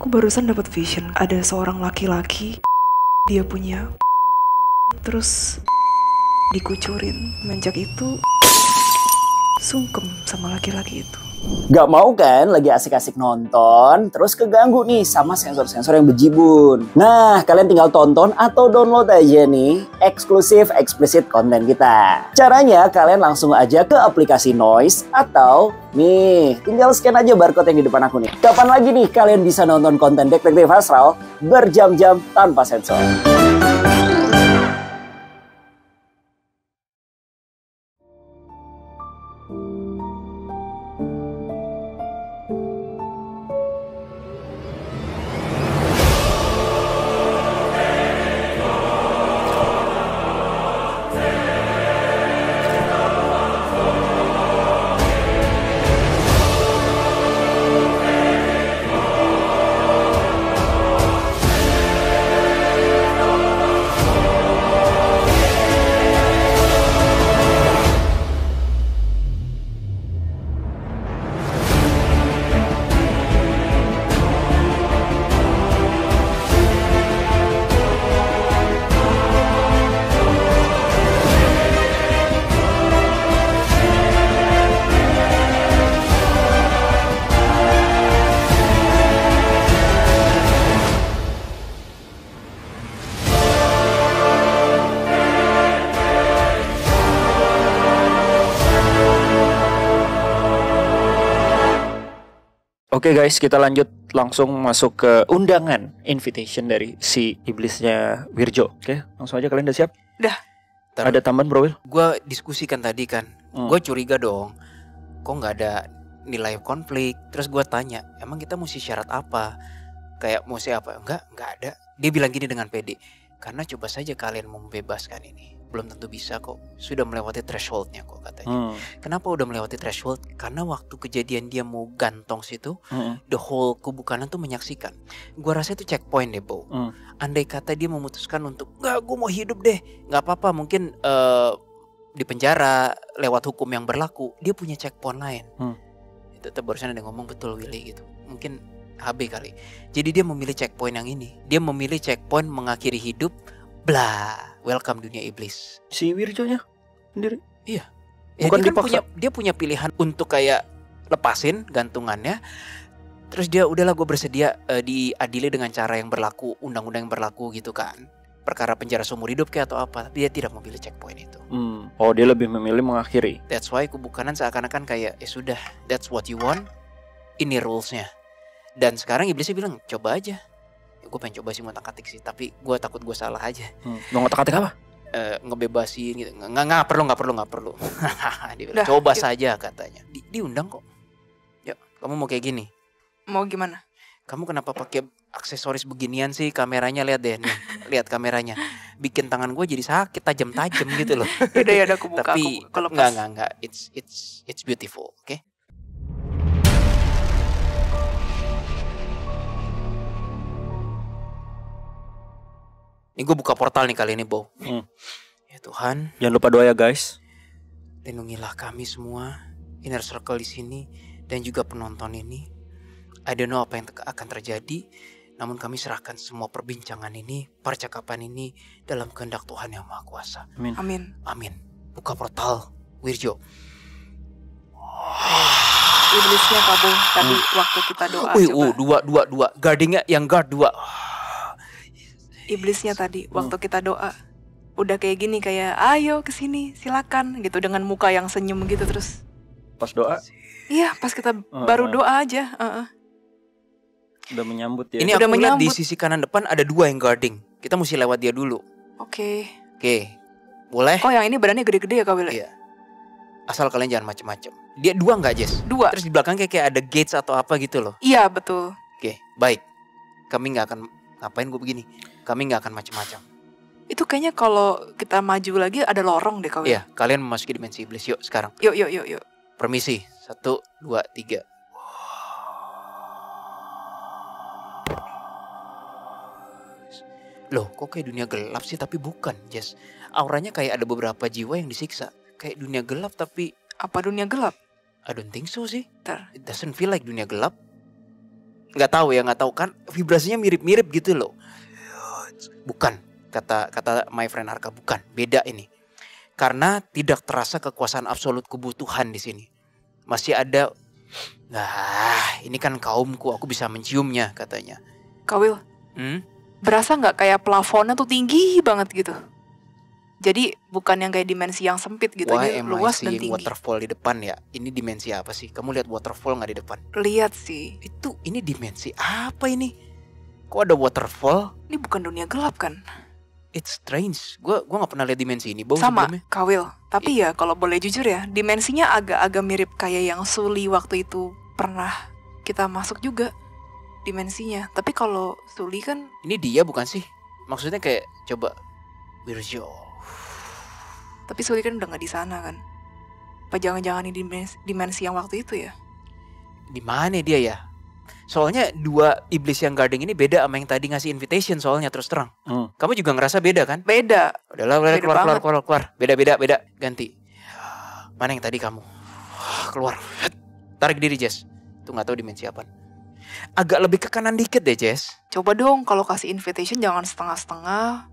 Aku barusan dapat vision, ada seorang laki-laki, dia punya, terus dikucurin. Menjak itu sungkem sama laki-laki itu. Gak mau kan lagi asik-asik nonton, terus keganggu nih sama sensor-sensor yang bejibun. Nah, kalian tinggal tonton atau download aja nih eksklusif eksplisit konten kita. Caranya kalian langsung aja ke aplikasi Noise atau nih, tinggal scan aja barcode yang di depan aku nih. Kapan lagi nih kalian bisa nonton konten Detektif Astral berjam-jam tanpa sensor? Oke guys, kita lanjut langsung masuk ke undangan invitation dari si iblisnya Wirjo. Oke, langsung aja, kalian udah siap? Udah. Ada tambahan Bro Will? Gue diskusikan tadi kan, gue curiga dong, kok nggak ada nilai konflik. Terus gue tanya, emang kita mesti syarat apa? Kayak mesti apa? Enggak ada. Dia bilang gini dengan pede, karena coba saja kalian mau membebaskan ini, belum tentu bisa kok. Sudah melewati thresholdnya kok katanya. Kenapa udah melewati threshold? Karena waktu kejadian dia mau gantong situ, the whole kubu kanan tuh menyaksikan. Gua rasa itu checkpoint deh, Bo. Andai kata dia memutuskan untuk nggak, gue mau hidup deh, nggak apa-apa, mungkin di penjara lewat hukum yang berlaku, dia punya checkpoint lain. Itu barusan ada yang ngomong betul Willy gitu. Mungkin HB kali. Jadi dia memilih checkpoint yang ini. Dia memilih checkpoint mengakhiri hidup. Blah, welcome dunia iblis. Si Wirjonya sendiri? Iya. Ya, Bukan dia kan dipaksa. dia punya pilihan untuk kayak lepasin gantungannya. Terus dia udahlah, gue bersedia diadili dengan cara yang berlaku, undang-undang yang berlaku gitu kan. Perkara penjara seumur hidup kayak atau apa. Tapi dia tidak memilih checkpoint itu. Oh, dia lebih memilih mengakhiri. That's why kubu kanan seakan-akan kayak ya sudah, that's what you want. Ini rulesnya. Dan sekarang iblisnya bilang coba aja. Ya, gue pengen coba sih ngotak-atik sih, tapi gue takut gue salah aja. Mau ngotak-atik apa? Ngebebasin gitu. Nggak perlu. Dia bilang, coba saja katanya. Diundang kok. Ya, kamu mau kayak gini? Mau gimana? Kamu kenapa pakai aksesoris beginian sih? Kameranya lihat deh nih. Lihat kameranya. Bikin tangan gue jadi sakit, tajam-tajam gitu loh. Ya udah aku buka. Tapi aku enggak. It's beautiful, oke? Ini gue buka portal nih kali ini, Bo. Ya Tuhan, Jangan lupa doa ya guys. lindungilah kami semua, inner circle di sini, dan juga penonton ini. I don't know apa yang akan terjadi, namun kami serahkan semua perbincangan ini, percakapan ini dalam kehendak Tuhan yang Maha Kuasa. Amin. Buka portal, Wirjo. Iblisnya kabur tadi waktu kita doa. Dua. Guardingnya yang guard 2. Iblisnya tadi waktu kita doa udah kayak gini, kayak ayo kesini silakan gitu, dengan muka yang senyum gitu. Terus Pas doa iya, pas kita baru doa aja udah menyambut ya. Ini Udah aku lihat di menyambut. sisi kanan depan ada 2 yang guarding. Kita mesti lewat dia dulu. Oke. Boleh? Oh, yang ini badannya gede-gede ya Kak Willy? Iya. Asal kalian jangan macem-macem. Dia 2 nggak, Jess? 2. Terus di belakang kayak ada gates atau apa gitu loh. Iya betul. Oke, baik. Kami nggak akan ngapain gue begini. Kami nggak akan macam-macam. Itu kayaknya kalau kita maju lagi ada lorong deh Kak Willy. Iya, kalian memasuki dimensi iblis. Yuk sekarang. Yuk. Permisi. 1, 2, 3. Loh, kok kayak dunia gelap sih? Tapi bukan, Jess. Auranya kayak ada beberapa jiwa yang disiksa. Kayak dunia gelap tapi Apa dunia gelap? I don't think so sih. Ntar. It doesn't feel like dunia gelap. nggak tahu kan vibrasinya mirip-mirip gitu loh. Bukan, kata my friend Arka, bukan, beda ini. Karena tidak terasa kekuasaan absolut kebutuhan di sini. Masih ada, ini kan kaumku, aku bisa menciumnya katanya. Kawil, berasa nggak kayak plafonnya tuh tinggi banget gitu? Jadi bukan yang kayak dimensi yang sempit gitu, Why dia luas dan seeing tinggi. waterfall di depan ya? Ini dimensi apa sih? Kamu lihat waterfall nggak di depan? Lihat sih, Ini dimensi apa ini? Kok ada waterfall? ini bukan dunia gelap kan? It's strange. Gua nggak pernah lihat dimensi ini. Bau Sama, sebelumnya. Kawil. Tapi ya kalau boleh jujur ya, dimensinya agak-agak mirip kayak yang Suli waktu itu pernah kita masuk juga dimensinya. Tapi kalau Suli kan Ini dia bukan sih? Maksudnya kayak coba Wirjo. Tapi Suli kan udah gak di sana kan. Apa jangan-jangan ini dimensi yang waktu itu ya? Di mana dia ya? Soalnya dua iblis yang guarding ini beda sama yang tadi ngasih invitation soalnya terus terang. Kamu juga ngerasa beda kan? Beda. Udahlah, Beda keluar. Beda. Ganti. Mana yang tadi kamu? Keluar. Tarik diri, Jess. Itu nggak tahu dimensi apa. Agak lebih ke kanan dikit deh, Jess. Coba dong kalau kasih invitation jangan setengah-setengah.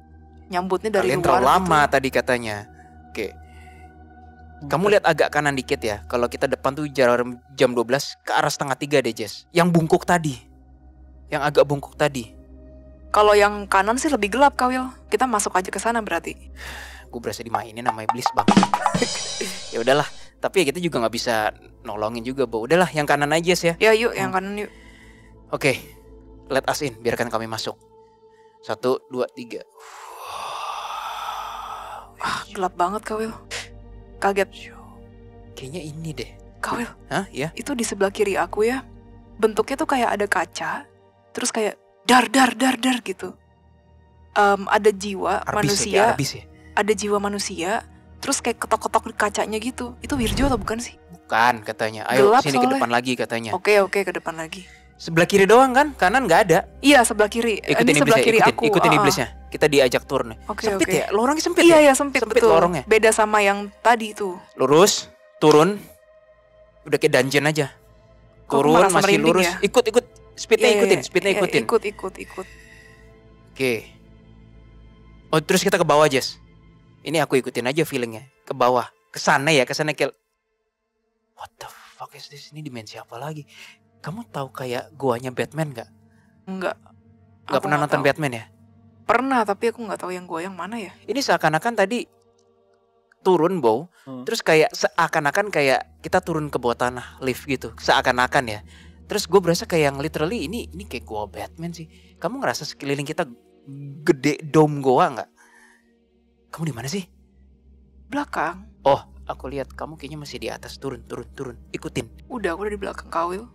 Nyambutnya dari Kalian luar terlalu lama gitu. tadi katanya. Oke. Kamu lihat agak kanan dikit ya. Kalau kita depan tuh jam 12 ke arah setengah 3 deh, Jess. Yang bungkuk tadi. Yang agak bungkuk tadi. Kalau yang kanan sih lebih gelap, Kawil. Kita masuk aja ke sana berarti. Gue berasa dimainin sama iblis, Bang. Ya udahlah. Tapi ya kita juga nggak bisa nolongin juga, Bo. Udahlah, yang kanan aja sih ya. Ya yuk, yang kanan yuk. Oke. Let us in. Biarkan kami masuk. 1, 2, 3. Gelap banget, Kawil. Kaget. Kayaknya ini deh. Kawil, Hah? Ya? itu di sebelah kiri aku ya. Bentuknya tuh kayak ada kaca. Terus kayak dar gitu. Ada jiwa manusia. Arbis ya? Ada jiwa manusia. Terus kayak ketok-ketok di kacanya gitu. Itu Wirjo atau bukan sih? Bukan katanya. Ayo Gelap sini ke soalnya. depan lagi katanya. Oke, ke depan lagi. Sebelah kiri doang kan? Kanan nggak ada. Iya, sebelah kiri. Ikutin Ini sebelah iblisnya. kiri aku. Ikutin iblisnya. Kita diajak turun. Oke, Sempit oke. ya? Lorongnya sempit Iya, ya? sempit Sempit betul. lorongnya. Beda sama yang tadi tuh. Lurus, turun. Udah kayak dungeon aja. Kok Turun merasa masih merinding lurus. ya? Ikut. Speednya Iya, ikutin. iya, Speednya iya, ikutin. Ikut. Oke. Oh terus kita ke bawah, Jess. Ini aku ikutin aja feelingnya. Ke bawah. Kesana kayak. What the fuck is this? Ini dimensi apa lagi? Kamu tahu kayak goanya Batman gak? Enggak. Gak Aku pernah nggak nonton tahu. Batman ya? Pernah, tapi aku nggak tahu yang gua yang mana ya. Ini seakan-akan tadi turun, Bow. Terus kayak seakan-akan kayak kita turun ke bawah tanah lift gitu. Seakan-akan ya. Terus gue berasa kayak yang literally ini kayak goa Batman sih. Kamu ngerasa sekeliling kita gede dome goa nggak? Kamu di mana sih? Belakang. Oh, aku lihat kamu kayaknya masih di atas. Turun. Ikutin. Udah, aku udah di belakang Kawil.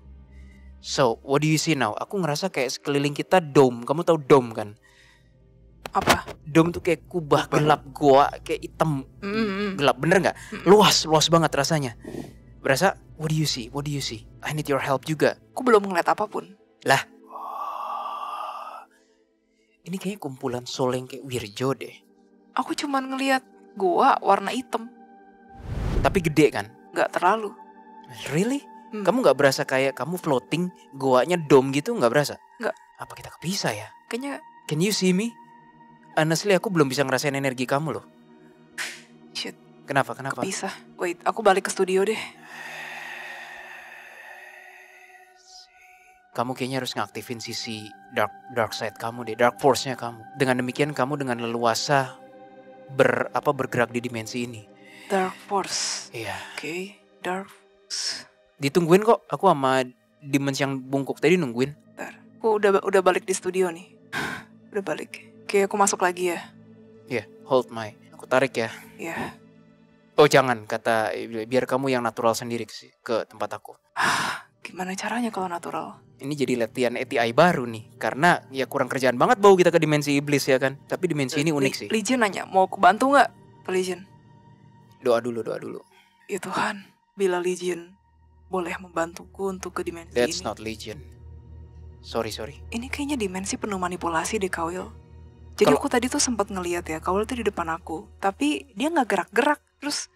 So, what do you see now? Aku ngerasa kayak sekeliling kita dome. Kamu tahu dome kan? Apa? Dome tuh kayak kubah gelap goa, kayak hitam gelap. Bener nggak? Luas banget rasanya. Berasa, what do you see? I need your help juga. Aku belum ngeliat apapun. Lah. Ini kayaknya kumpulan soul yang kayak Wirjo deh. Aku cuman ngeliat gua warna hitam. Tapi gede kan? Nggak terlalu. Really? Kamu nggak berasa kayak kamu floating, goanya dome gitu nggak berasa? Nggak. Apa kita kepisah ya? Kayaknya Can you see me? Honestly aku belum bisa ngerasain energi kamu loh. shit, Kenapa? kepisah. Wait, aku balik ke studio deh. Kamu kayaknya harus ngaktifin sisi dark side kamu deh, dark force-nya kamu. Dengan demikian kamu dengan leluasa bergerak di dimensi ini. Dark Force. Iya. Oke, Dark Force. Ditungguin kok. Aku sama dimensi yang bungkuk tadi nungguin. Bentar. Aku udah balik di studio nih. Udah balik. Oke, aku masuk lagi ya. Iya, hold my. Aku tarik ya. Ya. Oh jangan, kata biar kamu yang natural sendiri ke tempat aku. Gimana caranya kalau natural? Ini jadi latihan ATI baru nih. Karena ya kurang kerjaan banget bau kita ke dimensi iblis ya kan. Tapi dimensi ini unik sih. Legion nanya, mau aku bantu nggak? Legion. Doa dulu. Ya Tuhan, bila Legion boleh membantuku untuk ke dimensi That's ini. not Legion. Sorry. Ini kayaknya dimensi penuh manipulasi deh, Kawil. Jadi aku tadi tuh sempat ngeliat ya, Kawil tuh di depan aku. Tapi dia nggak gerak-gerak. Terus,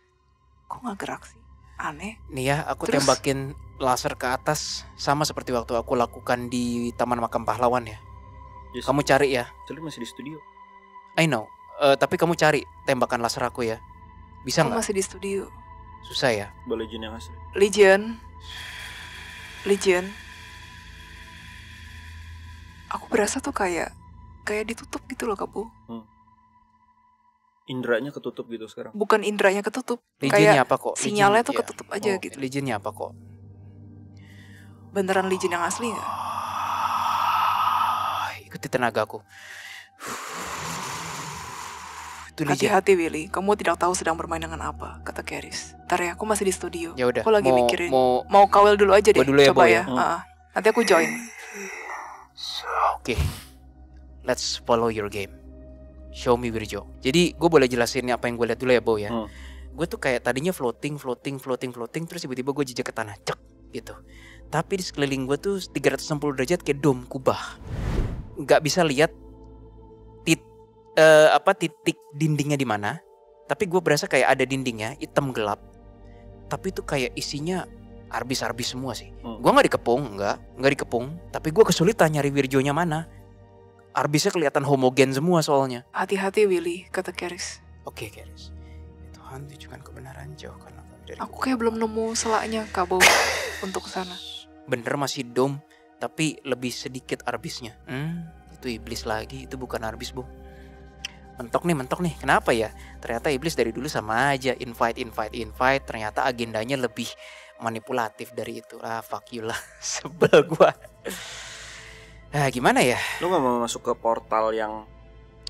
kok nggak gerak sih? Aneh. Nih ya, aku Terus? tembakin laser ke atas sama seperti waktu aku lakukan di Taman Makam Pahlawan ya. Yes. Kamu cari ya. Jadi masih di studio. I know. Tapi kamu cari tembakan laser aku ya. Bisa Aku nggak? masih di studio. Susah ya. Boleh Jin yang asli. Legion. Aku berasa tuh kayak ditutup gitu loh, Kabu. Indranya ketutup gitu sekarang. Bukan indranya ketutup, Legionnya kayak apa kok? sinyalnya Legion, tuh ya. ketutup aja gitu. Legionnya apa kok? Beneran Legion yang asli nggak? Ikuti tenagaku. Itu Legion. Hati-hati Willy, kamu tidak tahu sedang bermain dengan apa, kata Keris. Ntar ya, aku masih di studio. Ya udah. Aku lagi mau, mikirin. Mau Mau kawel dulu aja deh, Gua dulu ya, coba Bo, ya. ya? Nanti aku join. Oke. Let's follow your game. Show me Wirjo. Jadi gue boleh jelasin apa yang gue lihat dulu ya, Bo ya. Gue tuh kayak tadinya floating, terus tiba-tiba gue jejak ke tanah, cek gitu. Tapi di sekeliling gue tuh 360 derajat kayak dom kubah. Nggak bisa lihat titik dindingnya di mana. Tapi gue berasa kayak ada dindingnya, hitam gelap. Tapi itu kayak isinya arbis-arbis semua sih. Gue nggak dikepung, nggak dikepung. Tapi gue kesulitan nyari Wirjonya mana. Arbisnya kelihatan homogen semua soalnya. Hati-hati Willy, kata Keris. Oke, Keris. Tuhan tunjukkan kebenaran jauhkan aku dari Aku kayak belum nemu selaknya, Kabo, untuk kesana. bener masih dom, tapi lebih sedikit arbisnya. Itu iblis lagi, itu bukan arbis, Bu. Mentok nih. Kenapa ya? Ternyata iblis dari dulu sama aja, invite. Ternyata agendanya lebih manipulatif dari itu. Fuck you lah. Sebel gua. Gimana ya? Lu gak mau masuk ke portal yang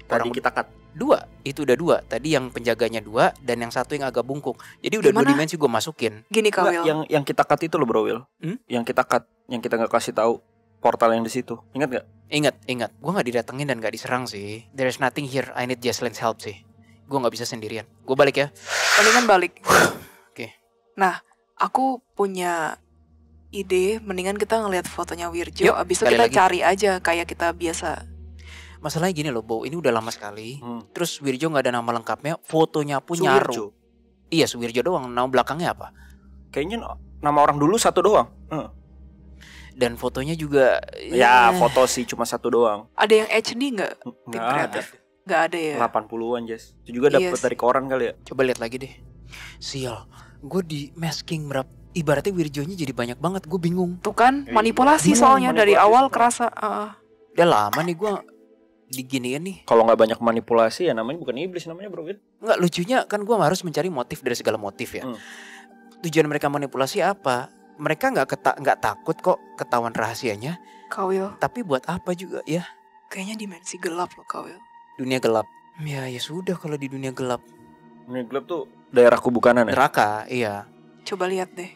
tadi kita cut? 2, itu udah 2. Tadi yang penjaganya 2 dan yang satu yang agak bungkuk. Jadi udah 2 Gimana? dimensi gue masukin. Gini Kawil, Yang kita cut itu loh bro Will. Yang kita cut, yang kita gak kasih tahu portal yang di situ. Ingat gak? Ingat. Gue gak didatengin dan gak diserang sih. There's nothing here. I need Jesslyn's help sih. Gue gak bisa sendirian. Gue balik ya. mendingan balik. Oke. Nah, aku punya ide, mendingan kita ngeliat fotonya Wirjo, Yuk, abis itu sekali kita lagi. cari aja kayak kita biasa. Masalahnya gini loh, Bo. Ini udah lama sekali. Hmm. Terus Wirjo gak ada nama lengkapnya. Fotonya pun Suwirjo. nyaru. Iya, Suwirjo doang. Nama belakangnya apa? Kayaknya nama orang dulu satu doang. Dan fotonya juga Ya foto sih cuma satu doang. Ada yang HD nggak? Tim Nggak ada. kreatif. Nggak ada ya. 80-an Jess. Itu juga dapat Yes. dari koran kali ya. Coba lihat lagi deh. Sial. Gue di masking berapa? Ibaratnya Wirjonya jadi banyak banget. Gue bingung. Tuh kan, manipulasi Bener, soalnya dari manipulasi. awal kerasa. Udah lama nih gue diginiin nih. Kalau nggak banyak manipulasi ya namanya bukan iblis, namanya bro Will. Nggak, lucunya kan gue harus mencari motif dari segala motif ya. Tujuan mereka manipulasi apa? Mereka nggak takut kok ketahuan rahasianya. Kawil, Tapi buat apa juga ya? kayaknya dimensi gelap loh Kawil. Dunia gelap. Ya sudah kalau di dunia gelap. Ini gelap tuh daerah kubu kanan ya. Neraka, iya. Coba lihat deh.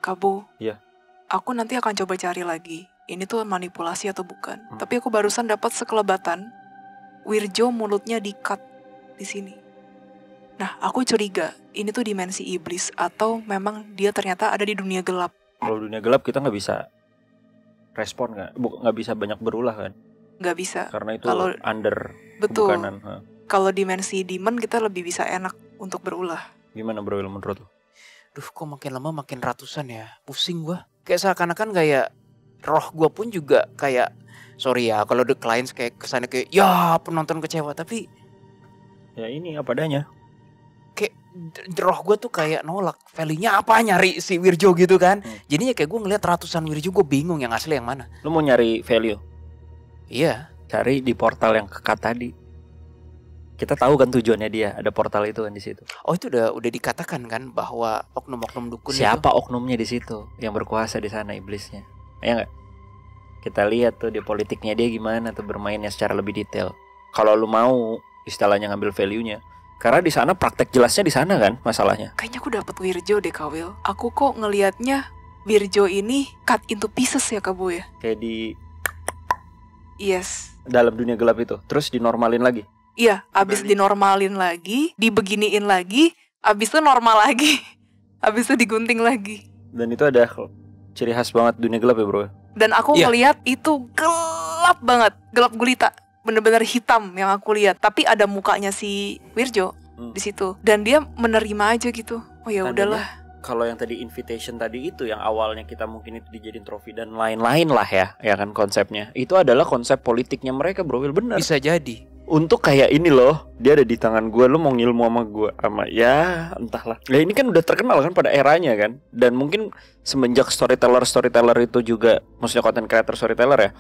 Kabo. Iya. Aku nanti akan coba cari lagi. Ini tuh manipulasi atau bukan. Tapi aku barusan dapat sekelebatan. Wirjo mulutnya di-cut di sini. Nah, aku curiga ini tuh dimensi iblis atau memang dia ternyata ada di dunia gelap. Kalau dunia gelap kita nggak bisa respon nggak bisa banyak berulah kan, Nggak bisa. karena itu Kalau- under kubu Betul. kanan. Kalau dimensi demon kita lebih bisa enak untuk berulah. Gimana bro Will menurut lo? Duh, kok makin lama makin ratusan ya. Pusing gua. Kayak seakan-akan kayak roh gua pun juga kayak, sorry ya kalau the clients kayak kesannya kayak ya penonton kecewa, tapi Ya ini apa adanya. kayak roh gue tuh kayak nolak. Value-nya apa nyari si Wirjo gitu kan. Jadinya kayak gue ngeliat ratusan Wirjo, gue bingung yang asli yang mana. Lo mau nyari value? Iya. Cari di portal yang kekat tadi. Kita tahu kan tujuannya dia, ada portal itu kan di situ. Oh itu udah dikatakan kan bahwa oknum-oknum dukun Siapa oknumnya di situ yang berkuasa di sana, iblisnya? Ya nggak? Kita lihat tuh di politiknya dia gimana tuh bermainnya secara lebih detail. Kalau lu mau istilahnya ngambil value-nya, karena di sana praktek jelasnya di sana kan masalahnya. Kayaknya aku dapet Wirjo deh Kawil. Aku kok ngelihatnya Wirjo ini cut into pieces ya Kabo ya. Kayak di Yes. dalam dunia gelap itu, terus dinormalin lagi. Iya, abis dinormalin lagi, dibeginiin lagi, abis itu normal lagi, abis itu digunting lagi. Dan itu ada ciri khas banget dunia gelap ya bro. Dan aku Iya. ngeliat itu gelap banget, gelap gulita, bener-bener hitam yang aku lihat. Tapi ada mukanya si Wirjo di situ, dan dia menerima aja gitu. Oh ya Tandanya? udahlah. kalau yang tadi invitation tadi itu yang awalnya kita mungkin itu dijadiin trofi dan lain-lain lah ya kan konsepnya. Itu adalah konsep politiknya mereka, Bro Will, bener. Bisa jadi. Untuk kayak ini loh, dia ada di tangan gue, lo mau ngilmu sama gue, sama ya entahlah. Ya ini kan udah terkenal kan pada eranya kan. Dan mungkin semenjak storyteller itu juga, maksudnya content creator storyteller ya,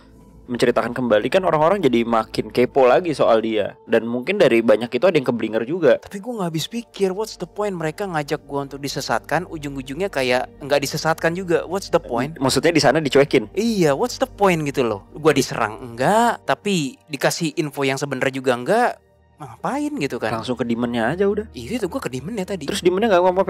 menceritakan kembali kan orang-orang jadi makin kepo lagi soal dia. Dan mungkin dari banyak itu ada yang keblinger juga. Tapi gue gak habis pikir, what's the point mereka ngajak gue untuk disesatkan, ujung-ujungnya kayak nggak disesatkan juga. What's the point? Maksudnya di sana dicuekin. Iya, what's the point gitu loh. Gue diserang enggak, tapi dikasih info yang sebenarnya juga enggak. Ngapain gitu kan? Langsung ke demonnya aja udah. Itu gue ke demonnya tadi. Terus demonnya gak ngomong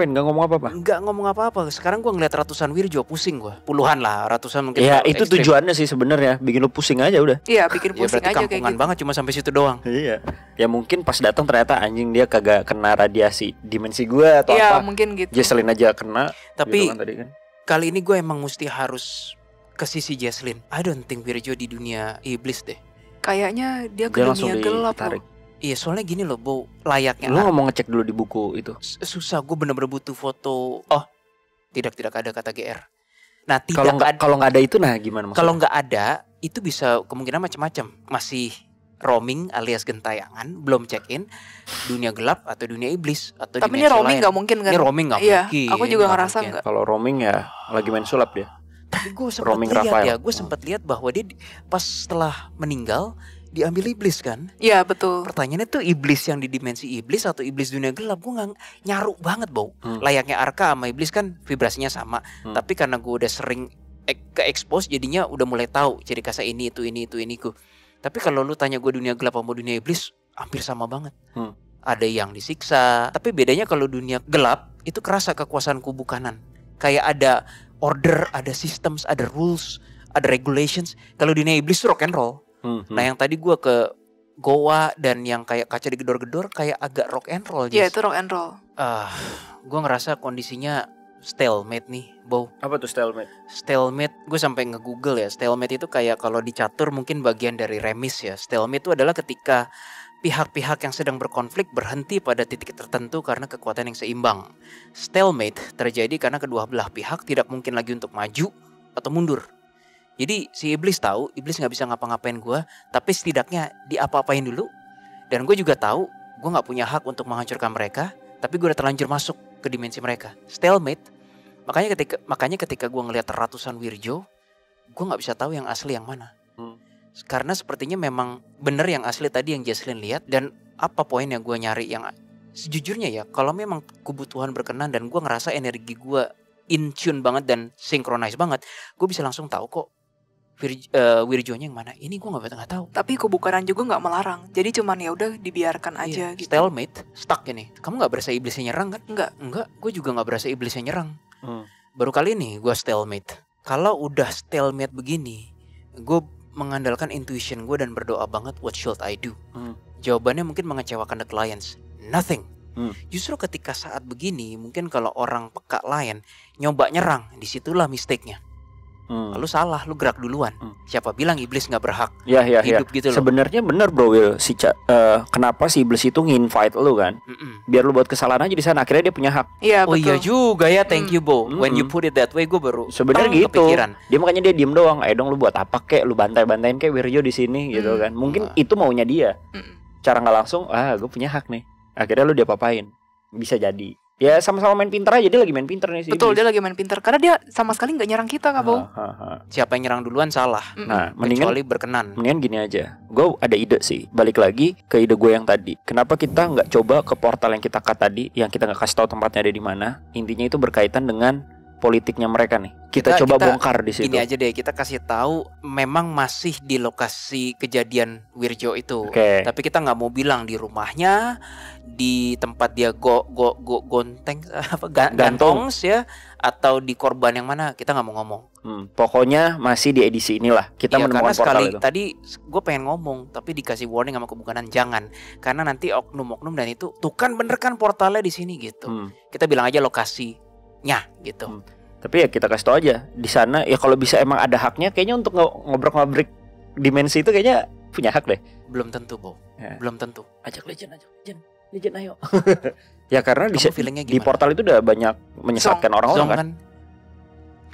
apa-apa? Nggak ngomong apa-apa. Sekarang gue ngeliat ratusan Wirjo, pusing gue. Puluhan lah, ratusan mungkin. Ya itu ekstrim. Tujuannya sih sebenarnya bikin lu pusing aja udah. Iya, bikin pusing ya, aja kayak kampungan gitu. banget cuma sampai situ doang. Iya. Ya mungkin pas datang ternyata anjing dia kagak kena radiasi dimensi gue atau apa. Iya, apa. mungkin gitu. Jesslyn aja kena. Tapi gitu kan tadi kan. Kali ini gue emang mesti harus ke sisi Jesslyn. I don't think Wirjo di dunia iblis deh. Kayaknya dia ke dunia gelap loh. Iya, soalnya gini loh, Bo, layaknya. Lu ngomong ngecek dulu di buku itu. Susah, gue bener-bener butuh foto. Oh, tidak ada kata GR. Nah, kalau nggak ada itu, nah gimana maksudnya? Kalau nggak ada, itu bisa kemungkinan macam-macam. Masih roaming alias gentayangan, belum check in, dunia gelap atau dunia iblis atau. Tapi ini roaming nggak mungkin kan? Ini roaming nggak mungkin. Aku juga ngerasa nggak. Kalau roaming ya lagi main sulap dia. Tapi gue sempat lihat ya, gue sempat lihat bahwa dia pas setelah meninggal diambil iblis kan? Iya betul. Pertanyaannya tuh iblis yang di dimensi iblis atau iblis dunia gelap? Gue nggak nyaru banget, Bau. Layaknya Arka sama iblis kan vibrasinya sama. Tapi karena gue udah sering ke expose, jadinya udah mulai tahu ciri khasnya ini ku. Tapi kalau lu tanya gue dunia gelap sama dunia iblis, hampir sama banget. Ada yang disiksa. Tapi bedanya kalau dunia gelap itu kerasa kekuasaan kubu kanan. Kayak ada order, ada systems, ada rules, ada regulations. Kalau dunia iblis tuh rock and roll. Nah yang tadi gue ke Goa dan yang kayak kaca digedor-gedor kayak agak rock and roll. Iya itu rock and roll. Gue ngerasa kondisinya stalemate nih, Bo. Apa tuh stalemate? Stalemate, gue sampai nge-google ya. Stalemate itu kayak kalau di catur mungkin bagian dari remis ya. Stalemate itu adalah ketika pihak-pihak yang sedang berkonflik berhenti pada titik tertentu karena kekuatan yang seimbang. Stalemate terjadi karena kedua belah pihak tidak mungkin lagi untuk maju atau mundur. Jadi si iblis tahu, iblis gak bisa ngapa-ngapain gue, tapi setidaknya diapa-apain dulu. Dan gue juga tahu, gue gak punya hak untuk menghancurkan mereka, tapi gue udah terlanjur masuk ke dimensi mereka. Stalemate. Makanya ketika gue ngelihat ratusan Wirjo, gue gak bisa tahu yang asli yang mana. Karena sepertinya memang bener yang asli tadi yang Jesslyn lihat. Dan apa poin yang gue nyari yang sejujurnya ya, kalau memang kebutuhan berkenan dan gue ngerasa energi gue in tune banget dan synchronize banget, gue bisa langsung tahu kok Wirjonya yang mana. Ini gue nggak tahu. Tapi kubu kanan juga nggak melarang. Jadi cuman ya udah dibiarkan aja gitu. Stalemate, stuck ini. Kamu nggak berasa iblisnya nyerang kan? Enggak. Gue juga nggak berasa iblisnya nyerang. Baru kali ini gue stalemate. Kalau udah stalemate begini, gue mengandalkan intuition gue dan berdoa banget. What should I do? Jawabannya mungkin mengecewakan the clients. Nothing. Justru ketika saat begini, mungkin kalau orang peka lain nyoba nyerang, disitulah mistake-nya. Lalu salah, lu gerak duluan. Siapa bilang iblis nggak berhak hidup gitu loh. Sebenarnya benar Bro Will, kenapa si iblis itu nginvite lu kan? Biar lu buat kesalahan aja di sana. Akhirnya dia punya hak. Iya betul. Oh iya juga ya, thank you Bo. When you put it that way, gue baru sebenarnya gitu. Kepikiran. Dia makanya dia diem doang. Ayo dong lu buat apa kek? Lu bantai-bantain kek Wirjo di sini gitu kan? Mungkin itu maunya dia. Cara nggak langsung, gue punya hak nih. Akhirnya lu dia papain. Bisa jadi. Ya sama-sama main pinter aja. Dia lagi main pinter nih sih. Betul, dia lagi main pinter. Karena dia sama sekali gak nyerang kita Kak Bo. Siapa yang nyerang duluan salah. Nah kecuali berkenan. Mendingan gini aja. Gue ada ide sih. Balik lagi ke ide gue yang tadi. Kenapa kita gak coba ke portal yang kita cut tadi, yang kita gak kasih tahu tempatnya ada di mana. Intinya itu berkaitan dengan politiknya mereka nih. Kita coba bongkar di situ. Ini aja deh, kita kasih tahu memang masih di lokasi kejadian Wirjo itu. Tapi kita nggak mau bilang di rumahnya, di tempat dia gantung ya, atau di korban yang mana, kita nggak mau ngomong. Pokoknya masih di edisi inilah kita menemukan portal itu. Tadi gue pengen ngomong, tapi dikasih warning sama kebukanan jangan, karena nanti oknum-oknum dan itu tuh kan bener kan portalnya di sini gitu. Kita bilang aja lokasinya gitu. Tapi ya kita kasih tau aja di sana ya, kalau bisa emang ada haknya kayaknya untuk ngobrol-ngobrol dimensi itu kayaknya punya hak deh. Belum tentu, Bo. Belum tentu. Ajak legend ayo. Ya karena Kamu feelingnya di gimana? portal itu udah banyak menyesatkan Zong orang-orang kan. kan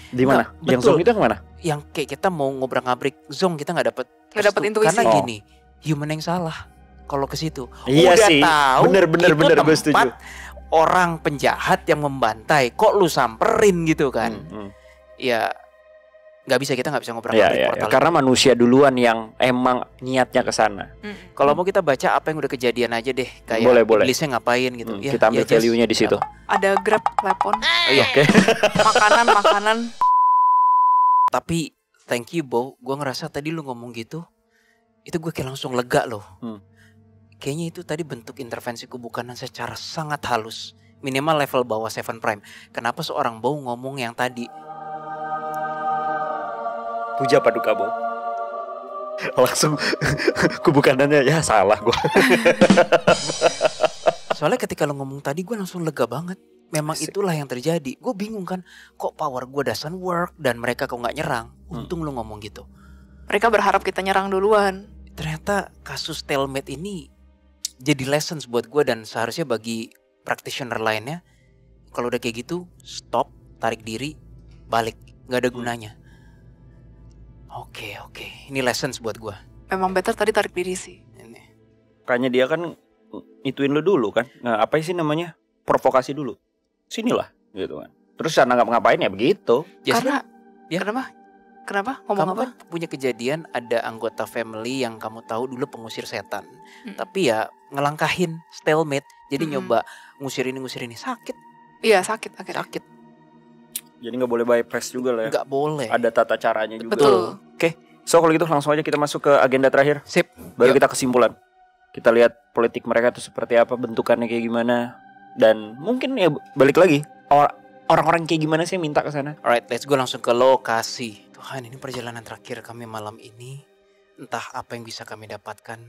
Di mana? Nggak, Yang betul. Zong itu yang mana? yang kayak kita mau ngobrak-ngabrik Zong kita nggak dapet Nggak dapet restu. intuisi. Karena Oh. gini, human yang salah kalau ke situ. Iya Udah sih. tahu Bener, itu gue setuju. tempat orang penjahat yang membantai, kok lu samperin gitu kan? Ya nggak bisa, kita nggak bisa Iya, ngobrak-ngabrik iya, portal. karena manusia duluan yang emang niatnya ke sana. Kalau mau kita baca apa yang udah kejadian aja deh, kayak Boleh. iblisnya ngapain gitu. Ya, Kita ambil ya, Jess. value-nya di situ. Ada Grab telepon, Oh, iya. Oke. makanan. Tapi thank you Bo, gue ngerasa tadi lu ngomong gitu, itu gue kayak langsung lega loh. Kayaknya itu tadi bentuk intervensi kebukanan secara sangat halus, minimal level bawah Seven Prime. Kenapa seorang Bo ngomong yang tadi? Puja paduka Bo. Langsung kubukanannya ya salah gua. Soalnya ketika lu ngomong tadi gue langsung lega banget. Memang Asik. itulah yang terjadi. Gue bingung kan, kok power gue doesn't work dan mereka kok nggak nyerang. Untung lu ngomong gitu. Mereka berharap kita nyerang duluan. Ternyata kasus stalemate ini jadi lessons buat gue dan seharusnya bagi practitioner lainnya. Kalau udah kayak gitu, stop, tarik diri, balik, nggak ada gunanya. Oke, ini lessons buat gue. Memang better tadi tarik diri sih. Ini. Kayaknya dia kan ituin lu dulu kan. Nah, apa sih namanya? Provokasi dulu. Sinilah gitu kan. Terus cara ngapain ya begitu. Karena ya. Kenapa? Ngomong Kamu apa? kan punya kejadian ada anggota family yang kamu tahu dulu pengusir setan. Mm. Tapi ya ngelangkahin stalemate. Jadi Mm-mm. nyoba ngusir ini sakit. Iya, sakit akhirnya. Sakit. Jadi nggak boleh bypass juga lah ya. Nggak boleh. Ada tata caranya juga. Betul. So kalau gitu langsung aja kita masuk ke agenda terakhir. Sip. Baru Yuk. kita kesimpulan. Kita lihat politik mereka tuh seperti apa, bentukannya kayak gimana. Dan mungkin ya balik lagi. Orang-orang kayak gimana sih yang minta ke sana? Alright, let's go langsung ke lokasi. Tuhan, ini perjalanan terakhir kami malam ini. Entah apa yang bisa kami dapatkan.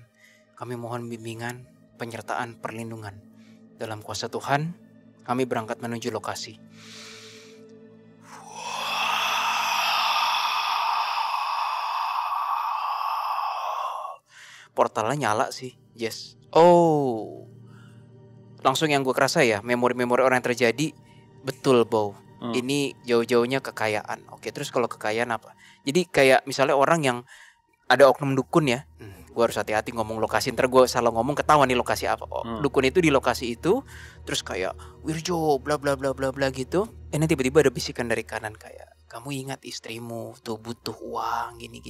Kami mohon bimbingan, penyertaan, perlindungan. Dalam kuasa Tuhan, kami berangkat menuju lokasi. Portalnya nyala sih, Jess. Oh, langsung yang gue kerasa ya, memori-memori orang yang terjadi. Betul, Bow. Ini jauh-jauhnya kekayaan. Oke, terus kalau kekayaan apa? Jadi kayak misalnya orang yang ada oknum dukun ya. Gue harus hati-hati ngomong lokasi. Ntar gue salah ngomong ketahuan nih lokasi apa. Dukun itu di lokasi itu. Terus kayak Wirjo bla bla bla bla bla gitu. Ini tiba-tiba ada bisikan dari kanan kayak, kamu ingat istrimu tuh butuh uang gini.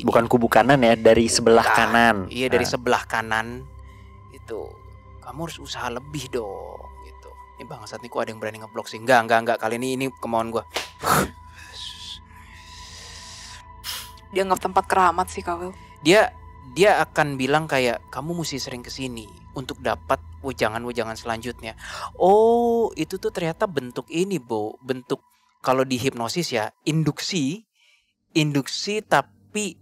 Bukan kubu kanan ya, dari sebelah Bukan. kanan. Iya, dari sebelah kanan itu. Kamu harus usaha lebih dong gitu. Ini bangsat nih, kok ada yang berani ngeblok sih. Enggak. Kali ini kemauan gue. Dianggap tempat keramat sih, Kawil. Dia akan bilang kayak, kamu mesti sering kesini untuk dapat wejangan selanjutnya. Oh, itu tuh ternyata bentuk ini, Bo. Bentuk kalau di hipnosis ya, induksi tapi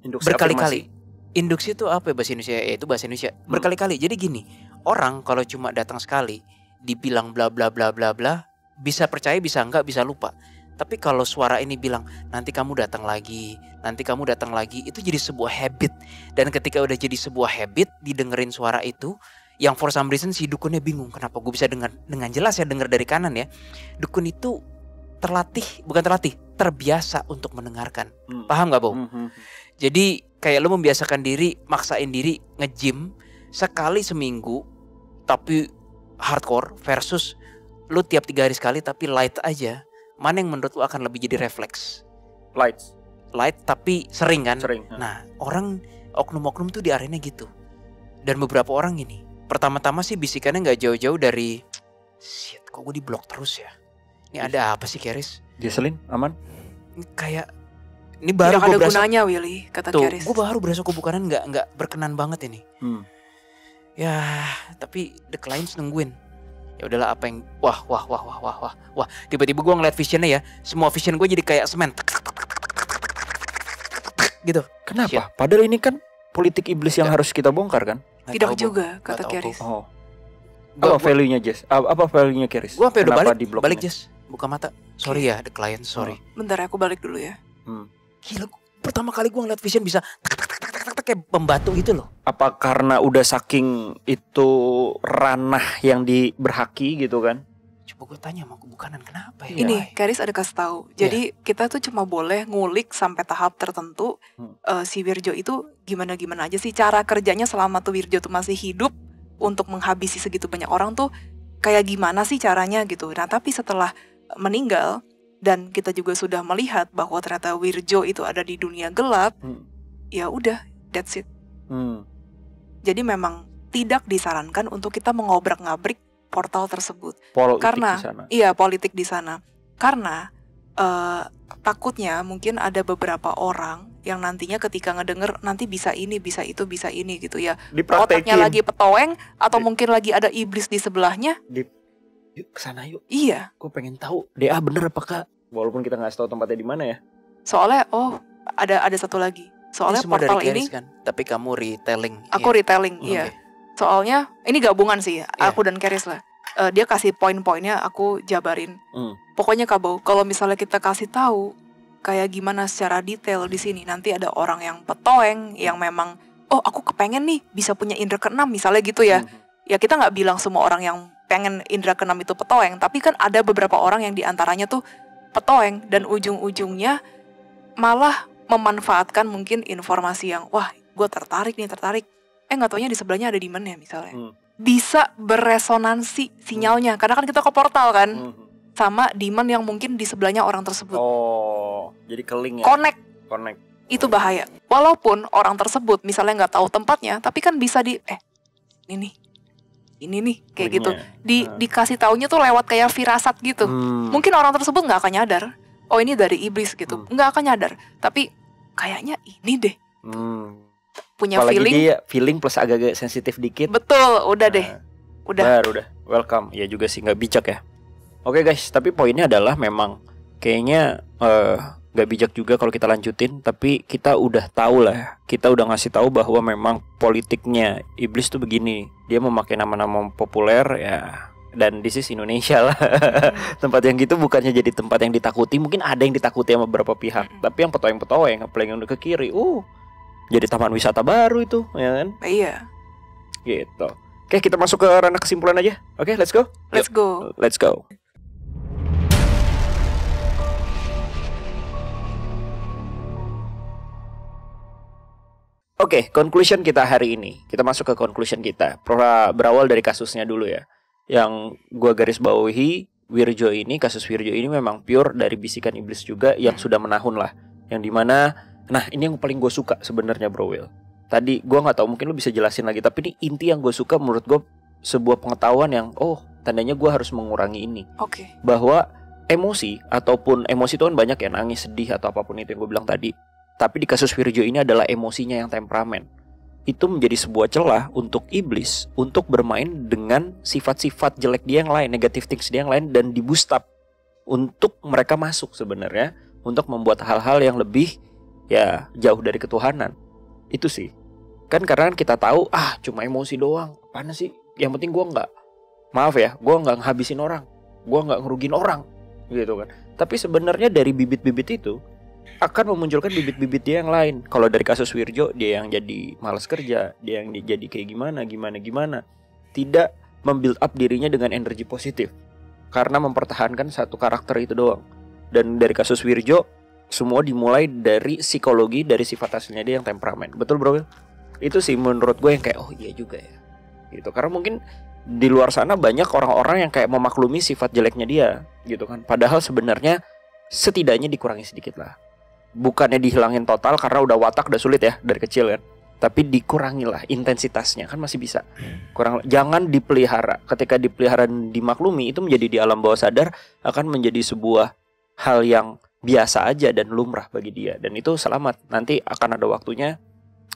Induksi berkali-kali. afirmasi. Induksi itu apa ya bahasa Indonesia? Ya, itu bahasa Indonesia. Berkali-kali. Jadi gini, orang kalau cuma datang sekali dibilang bla bla bla bla bla, bisa percaya, bisa enggak, bisa lupa. Tapi kalau suara ini bilang nanti kamu datang lagi, itu jadi sebuah habit. Dan ketika udah jadi sebuah habit, didengerin suara itu, yang for some reason si dukunnya bingung, kenapa gue bisa dengar dengan jelas ya, dengar dari kanan ya. Dukun itu terbiasa untuk mendengarkan. Paham gak, Bo? Jadi kayak lo membiasakan diri, maksain diri nge-gym sekali seminggu tapi hardcore versus lo tiap 3 hari sekali tapi light aja. Mana yang menurut lo akan lebih jadi refleks? Light tapi sering kan? Sering. Nah, orang oknum-oknum tuh di arena gitu. Dan beberapa orang ini, pertama-tama sih bisikannya gak jauh-jauh dari, shit, kok gue diblok terus ya? Ini ada apa sih, Keris? Diselin, aman? Kayak ini baru Tidak gue ada berasa, gunanya, Willy, kata tuh, Keris. gue baru berasa kebukanan nggak berkenan banget ini. Ya, tapi the clients nungguin. Ya udahlah, apa yang wah. Tiba-tiba gue ngeliat visionnya ya, semua vision gue jadi kayak semen. Gitu. Kenapa? Shit. Padahal ini kan politik iblis yang Nggak. harus kita bongkar kan? Nggak Tidak tahu, Bo. juga, Nggak kata tahu, Keris. Oh. Gua- Apa value-nya, Jess? Apa value-nya, Keris? Gue sampai udah Kenapa balik, diblok balik ini? Jess, buka mata. Sorry ya, the client, sorry. Bentar, aku balik dulu ya. Gila, pertama kali gue ngeliat vision bisa kayak pembatu gitu loh. Apa karena udah saking itu ranah yang diberhaki gitu kan? Coba gue tanya sama kebukanan kenapa ya? Ini Karis ada kasih tahu. Jadi kita tuh cuma boleh ngulik sampai tahap tertentu. Si Wirjo itu gimana aja sih cara kerjanya selama tuh Wirjo tuh masih hidup untuk menghabisi segitu banyak orang tuh kayak gimana sih caranya gitu. Nah tapi setelah meninggal dan kita juga sudah melihat bahwa ternyata Wirjo itu ada di dunia gelap, ya udah that's it. Jadi memang tidak disarankan untuk kita mengobrak-ngabrik portal tersebut. Politik di sana. Karena takutnya mungkin ada beberapa orang yang nantinya ketika ngedenger nanti bisa ini, bisa itu, bisa ini gitu ya. Otaknya lagi petoeng atau mungkin lagi ada iblis di sebelahnya. Yuk kesana yuk. Iya. Gue pengen tahu DA bener apa kak? Walaupun kita nggak tahu tempatnya di mana ya. Soalnya ada satu lagi. Soalnya ini portal dari ini kan? Tapi kamu retelling. Aku retelling, iya. Soalnya ini gabungan sih, aku dan Karis lah. Dia kasih poin-poinnya, aku jabarin. Pokoknya Kabo, kalau misalnya kita kasih tahu kayak gimana secara detail di sini, nanti ada orang yang petoeng, yang memang, aku kepengen nih bisa punya indera keenam misalnya gitu ya. Ya kita nggak bilang semua orang yang pengen indera keenam itu petoeng, tapi kan ada beberapa orang yang diantaranya tuh petoeng dan ujung-ujungnya malah memanfaatkan mungkin informasi yang wah gue tertarik. Nggak taunya di sebelahnya ada demon ya misalnya. Bisa beresonansi sinyalnya karena kan kita ke portal kan sama demon yang mungkin di sebelahnya orang tersebut. Oh, jadi keling ya. Connect. Itu Oh. bahaya. Walaupun orang tersebut misalnya nggak tahu tempatnya, tapi kan bisa ini nih kayak gitu. Dikasih taunya tuh lewat kayak firasat gitu. Mungkin orang tersebut nggak akan nyadar. Oh ini dari iblis gitu, nggak akan nyadar. Tapi kayaknya ini deh. Punya apalagi feeling. Dia feeling plus agak-agak sensitif dikit. Betul, udah deh. Udah. Welcome. Ya juga sih nggak bijak ya. Oke guys, tapi poinnya adalah memang kayaknya nggak bijak juga kalau kita lanjutin. Tapi kita udah tahu lah, kita udah ngasih tahu bahwa memang politiknya iblis tuh begini. Dia memakai nama-nama populer ya. Dan this is Indonesia lah. Tempat yang gitu bukannya jadi tempat yang ditakuti. Mungkin ada yang ditakuti sama beberapa pihak. Tapi yang petoeng-petoeng, apalagi yang udah ke kiri, jadi taman wisata baru itu, ya kan? Iya. Gitu. Oke, kita masuk ke ranah kesimpulan aja. Oke, let's go. Let's go. Oke, conclusion kita hari ini. Kita masuk ke conclusion kita. Berawal dari kasusnya dulu ya. Yang gua garis bawahi, kasus Wirjo ini memang pure dari bisikan iblis juga yang sudah menahun lah. Yang dimana, nah ini yang paling gue suka sebenarnya Bro Will. Tadi gue nggak tahu, mungkin lu bisa jelasin lagi. Tapi ini inti yang gue suka menurut gue, sebuah pengetahuan yang tandanya gue harus mengurangi ini. Oke. Bahwa emosi itu kan banyak ya, nangis, sedih atau apapun itu yang gue bilang tadi. Tapi di kasus Wirjo ini adalah emosinya yang temperamen. Itu menjadi sebuah celah untuk iblis untuk bermain dengan sifat-sifat jelek dia yang lain, negative things dia yang lain, dan di boost up untuk mereka masuk sebenarnya untuk membuat hal-hal yang lebih ya jauh dari ketuhanan. Itu sih. Kan karena kita tahu cuma emosi doang. Apaan sih? Yang penting gue gue nggak ngehabisin orang, gue nggak ngerugin orang, gitu kan. Tapi sebenarnya dari bibit-bibit itu akan memunculkan bibit-bibit dia yang lain. Kalau dari kasus Wirjo, dia yang jadi malas kerja, dia yang jadi kayak gimana. Tidak membuild up dirinya dengan energi positif karena mempertahankan satu karakter itu doang. Dan dari kasus Wirjo, semua dimulai dari psikologi, dari sifat aslinya dia yang temperamen. Betul bro? Itu sih menurut gue yang kayak iya juga ya gitu. Karena mungkin di luar sana banyak orang-orang yang kayak memaklumi sifat jeleknya dia gitu kan. Padahal sebenarnya setidaknya dikurangi sedikit lah. Bukannya dihilangin total karena udah watak udah sulit ya dari kecil kan. Tapi dikurangilah intensitasnya, kan masih bisa. Jangan dipelihara. Ketika dipelihara dan dimaklumi, itu menjadi di alam bawah sadar akan menjadi sebuah hal yang biasa aja dan lumrah bagi dia. Dan itu selamat. Nanti akan ada waktunya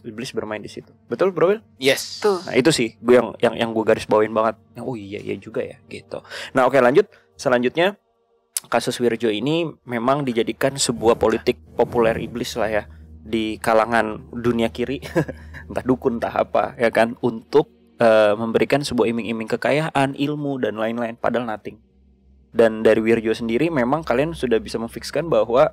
iblis bermain di situ. Betul bro Will? Yes. Tuh. Nah itu sih gue yang gue garis bawain banget. Iya juga ya gitu. Nah oke, lanjut. Selanjutnya, kasus Wirjo ini memang dijadikan sebuah politik populer iblis lah ya di kalangan dunia kiri, entah dukun entah apa ya kan, untuk memberikan sebuah iming-iming kekayaan, ilmu dan lain-lain, padahal nothing. Dan dari Wirjo sendiri memang kalian sudah bisa memfikskan bahwa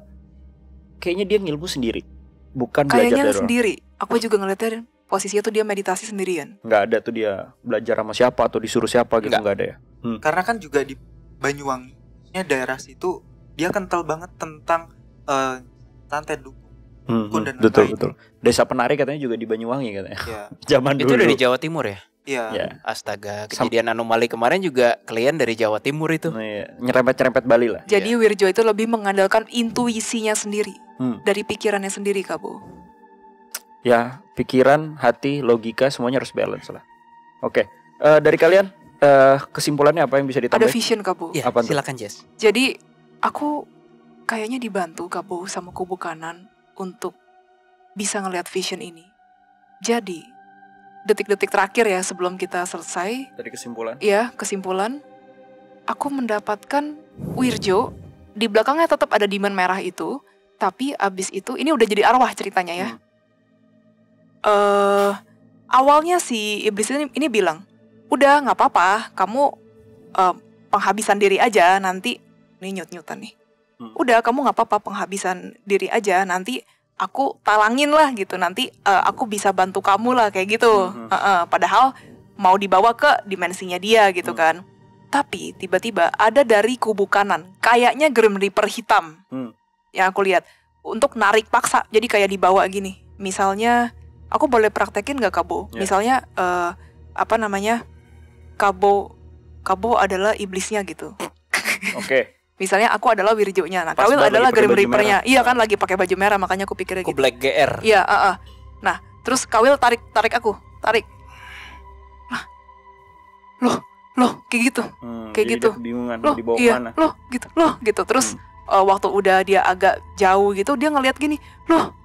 kayaknya dia ngilmu sendiri. bukan belajar Kayaknya dari orang. sendiri. Aku juga ngeliatnya posisinya tuh dia meditasi sendirian. Nggak ada tuh dia belajar sama siapa atau disuruh siapa gitu, nggak ada ya. Karena kan juga di Banyuwanginya daerah situ dia kental banget tentang santet dukun dan betul lain-lain. betul. Desa Penari katanya juga di Banyuwangi katanya. Ya. Zaman Itu dulu. dari Jawa Timur ya? Iya. Ya. Astaga, kejadian anomali kemarin juga klien dari Jawa Timur itu. Nah, iya. Nyerempet-nyerempet Bali lah. Jadi Wirjo itu lebih mengandalkan intuisinya sendiri. Dari pikirannya sendiri, Kabo. Ya, pikiran, hati, logika semuanya harus balance lah. Oke. Dari kalian kesimpulannya apa yang bisa Ada ditambahin? vision, Kabo. Ya, Apaan tuh? silakan Jess. Jadi aku kayaknya dibantu, Kabo, sama kubu kanan untuk bisa ngelihat vision ini. Jadi detik-detik terakhir ya sebelum kita selesai, Dari kesimpulan. ya kesimpulan, aku mendapatkan Wirjo di belakangnya tetap ada demon merah itu, tapi abis itu ini udah jadi arwah ceritanya ya. Awalnya si iblis ini bilang, udah nggak apa-apa, kamu penghabisan diri aja nanti, ini nyut-nyutan nih. Udah kamu nggak apa-apa penghabisan diri aja, nanti aku talangin lah gitu, nanti aku bisa bantu kamu lah kayak gitu. Padahal mau dibawa ke dimensinya dia gitu kan. Tapi tiba-tiba ada dari kubu kanan, kayaknya Grim Reaper hitam yang aku lihat, untuk narik paksa, jadi kayak dibawa gini. Misalnya, aku boleh praktekin nggak Kabo? Yeah. Misalnya apa namanya, Kabo adalah iblisnya gitu. Oke. Misalnya aku adalah Wirjonya, nah Pas Kawil banget adalah lagi pakai Grim baju Reaper-nya. merah. Iya kan lagi pakai baju merah, makanya aku pikirnya Aku gitu. Black GR. Iya, Nah, terus Kawil tarik aku, tarik. Loh, kayak gitu. Kayak Jadi gitu. dia kebingungan Loh, dibawa iya, kemana. loh gitu. Terus waktu udah dia agak jauh gitu, dia ngeliat gini, loh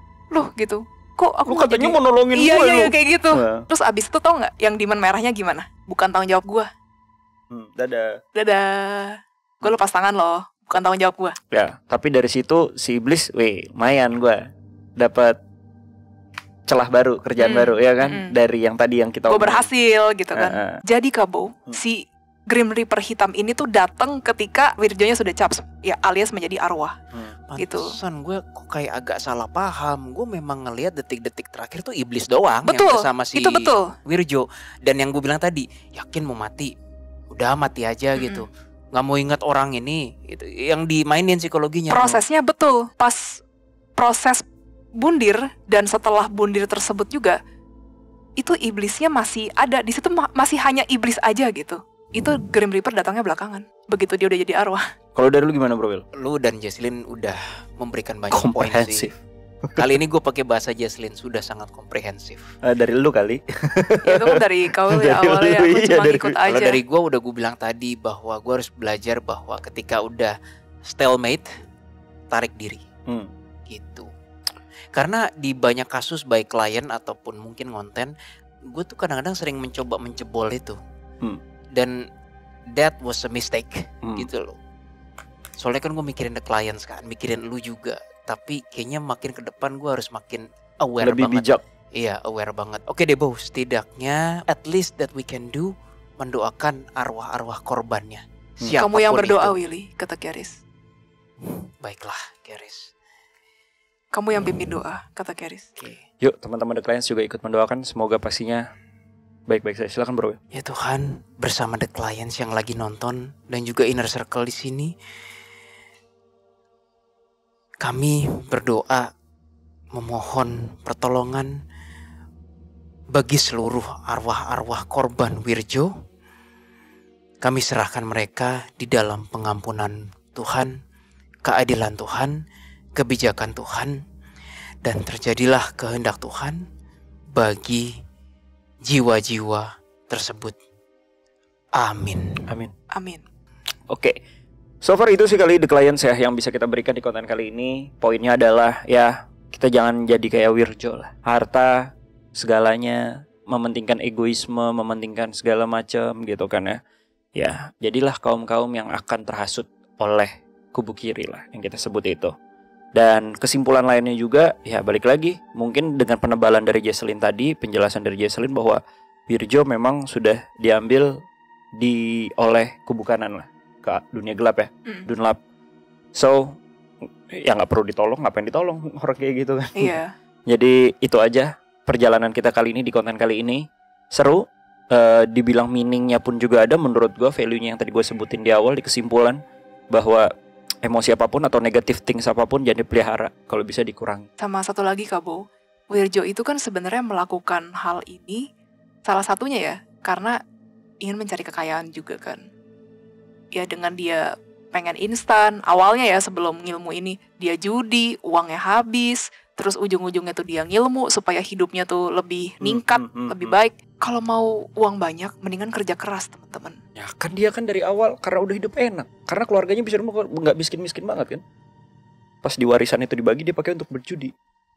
gitu. Kok aku Lu nggak katanya jadi- mau nolongin Iya, gue iya, lu. kayak gitu. Wah. Terus abis itu tau nggak yang demon merahnya gimana? Bukan tanggung jawab gua. Dadah. Dadah. Gue lepas tangan loh, bukan tanggung jawab gua. Ya, tapi dari situ si iblis, lumayan gue dapat celah baru, kerjaan baru ya kan, dari yang tadi yang kita Gue omongin. berhasil gitu kan. Jadi Kabo, si Grim Reaper hitam ini tuh datang ketika Wirjonya sudah caps, ya alias menjadi arwah. Gitu. Pantesan gue kok kayak agak salah paham. Gue memang ngelihat detik-detik terakhir tuh iblis doang Betul, yang bersama si itu betul. Wirjo. Dan yang gue bilang tadi, yakin mau mati, udah mati aja gitu. Nggak mau ingat orang ini, gitu. Yang dimainin psikologinya. Prosesnya betul. Pas proses bundir dan setelah bundir tersebut juga, itu iblisnya masih ada di situ, masih hanya iblis aja gitu. Itu Grim Reaper datangnya belakangan. Begitu dia udah jadi arwah. Kalau dari lu gimana Bro Will? Lu dan Jesslyn udah memberikan banyak poin sih. Komprehensif. Kali ini gue pakai bahasa Jesslyn, sudah sangat komprehensif. Dari lu kali. Ya itu kan dari kau ya Dari awalnya, lu, aku iya, cuma dari- ikut Kalau aja. dari gue udah gue bilang tadi bahwa gue harus belajar bahwa ketika udah stalemate, tarik diri. Gitu. Karena di banyak kasus baik klien ataupun mungkin konten, gue tuh kadang-kadang sering mencoba menjebol itu. Dan that was a mistake gitu loh. Soalnya kan gue mikirin the clients kan, mikirin lu juga. Tapi kayaknya makin ke depan gue harus makin aware Lebih banget. bijak. Iya, aware banget. Oke deh bos, setidaknya at least that we can do, mendoakan arwah-arwah korbannya. Kamu yang Siapapun berdoa, itu. Willy, kata Keris. Baiklah, Keris. Kamu yang pimpin doa, kata Keris. Oke. Yuk teman-teman The Clients juga ikut mendoakan. Semoga pastinya baik-baik saja. Silakan Bro. Ya Tuhan, bersama the clients yang lagi nonton dan juga inner circle di sini, kami berdoa memohon pertolongan bagi seluruh arwah-arwah korban Wirjo. Kami serahkan mereka di dalam pengampunan Tuhan, keadilan Tuhan, kebijakan Tuhan, dan terjadilah kehendak Tuhan bagi jiwa-jiwa tersebut. Amin. Amin. Amin. Oke. So far itu sih kali The Clients ya yang bisa kita berikan di konten kali ini. Poinnya adalah ya kita jangan jadi kayak Wirjo lah. Harta segalanya, mementingkan egoisme, mementingkan segala macam gitu kan ya. Ya, jadilah kaum-kaum yang akan terhasut oleh kubu kiri lah yang kita sebut itu. Dan kesimpulan lainnya juga, ya balik lagi, mungkin dengan penebalan dari Jesslyn tadi, penjelasan dari Jesslyn bahwa Wirjo memang sudah diambil oleh kubu kanan lah, ke dunia gelap ya, Dunlap. So, ya nggak perlu ditolong, ngapain ditolong orang kayak gitu kan? Iya. Jadi itu aja perjalanan kita kali ini di konten kali ini. Seru. Dibilang meaningnya pun juga ada. Menurut gue value-nya yang tadi gue sebutin di awal, di kesimpulan, bahwa emosi apapun atau negative things apapun jangan dipelihara, kalau bisa dikurangi. Sama satu lagi Kak Bo, Wirjo itu kan sebenarnya melakukan hal ini salah satunya ya karena ingin mencari kekayaan juga kan. Ya dengan dia pengen instan, awalnya ya sebelum ngilmu ini dia judi, uangnya habis, terus ujung-ujungnya tuh dia ngilmu supaya hidupnya tuh lebih ningkat, lebih baik. Kalau mau uang banyak, mendingan kerja keras teman-teman. Ya kan dia kan dari awal karena udah hidup enak, karena keluarganya bisa nggak miskin-miskin banget kan. Pas di warisan itu dibagi dia pakai untuk berjudi.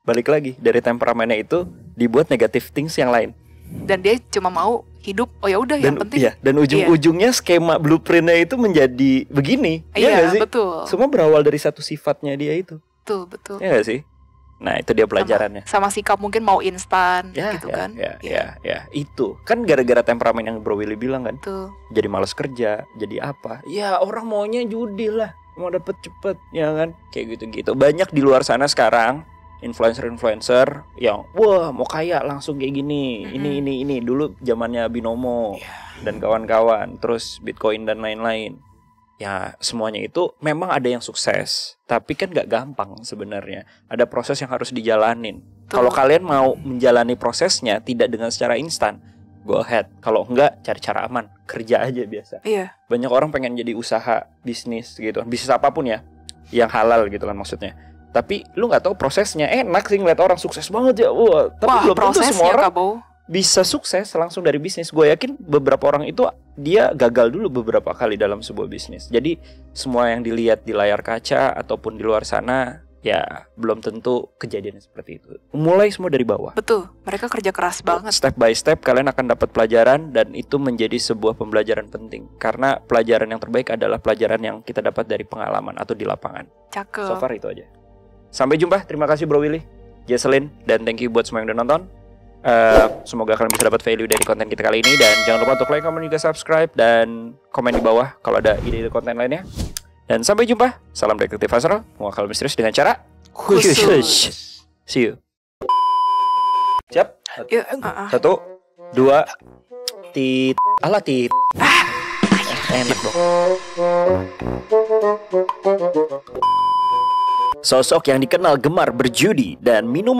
Balik lagi dari temperamennya itu dibuat negative things yang lain. Dan dia cuma mau hidup, oh ya udah yang penting. Iya, dan ujung-ujungnya skema blueprintnya itu menjadi begini. Iya nggak sih? betul. Semua berawal dari satu sifatnya dia itu. Betul. Iya nggak sih? Nah itu dia pelajarannya. Sama sikap mungkin mau instan gitu kan. Ya, itu kan gara-gara temperamen yang Bro Willy bilang kan. Betul. Jadi malas kerja, jadi apa? Ya orang maunya judi lah, mau dapet cepet, ya kan? Kayak gitu-gitu. Banyak di luar sana sekarang influencer yang wah mau kaya langsung kayak gini. Ini dulu zamannya Binomo dan kawan-kawan, terus Bitcoin dan lain-lain. Ya semuanya itu memang ada yang sukses, tapi kan gak gampang sebenarnya. Ada proses yang harus dijalanin. Kalau kalian mau menjalani prosesnya tidak dengan secara instan, go ahead. Kalau enggak, cari cara aman, kerja aja biasa. Iya. Banyak orang pengen jadi usaha, bisnis gitu, bisnis apapun ya, yang halal gitu kan maksudnya. Tapi lu nggak tahu prosesnya. Enak sih ngeliat orang sukses banget ya, tapi belum tentu semua orang bisa sukses langsung dari bisnis. Gue yakin beberapa orang itu dia gagal dulu beberapa kali dalam sebuah bisnis. Jadi semua yang dilihat di layar kaca ataupun di luar sana ya belum tentu kejadian seperti itu. Mulai semua dari bawah. Betul, mereka kerja keras banget. Step by step kalian akan dapat pelajaran dan itu menjadi sebuah pembelajaran penting. Karena pelajaran yang terbaik adalah pelajaran yang kita dapat dari pengalaman atau di lapangan. Cakep. So far itu aja. Sampai jumpa, terima kasih Bro Willy, Jesselyn, dan thank you buat semua yang udah nonton. Semoga kalian bisa dapat value dari konten kita kali ini. Dan jangan lupa untuk like, comment, juga subscribe. Dan komen di bawah kalau ada ide-ide konten lainnya. Dan sampai jumpa. Salam detektif Asral, mengakal misterius dengan cara khusus. See you. Siap? Satu, dua, ala tit. Enak dong. Sosok yang dikenal gemar berjudi dan minum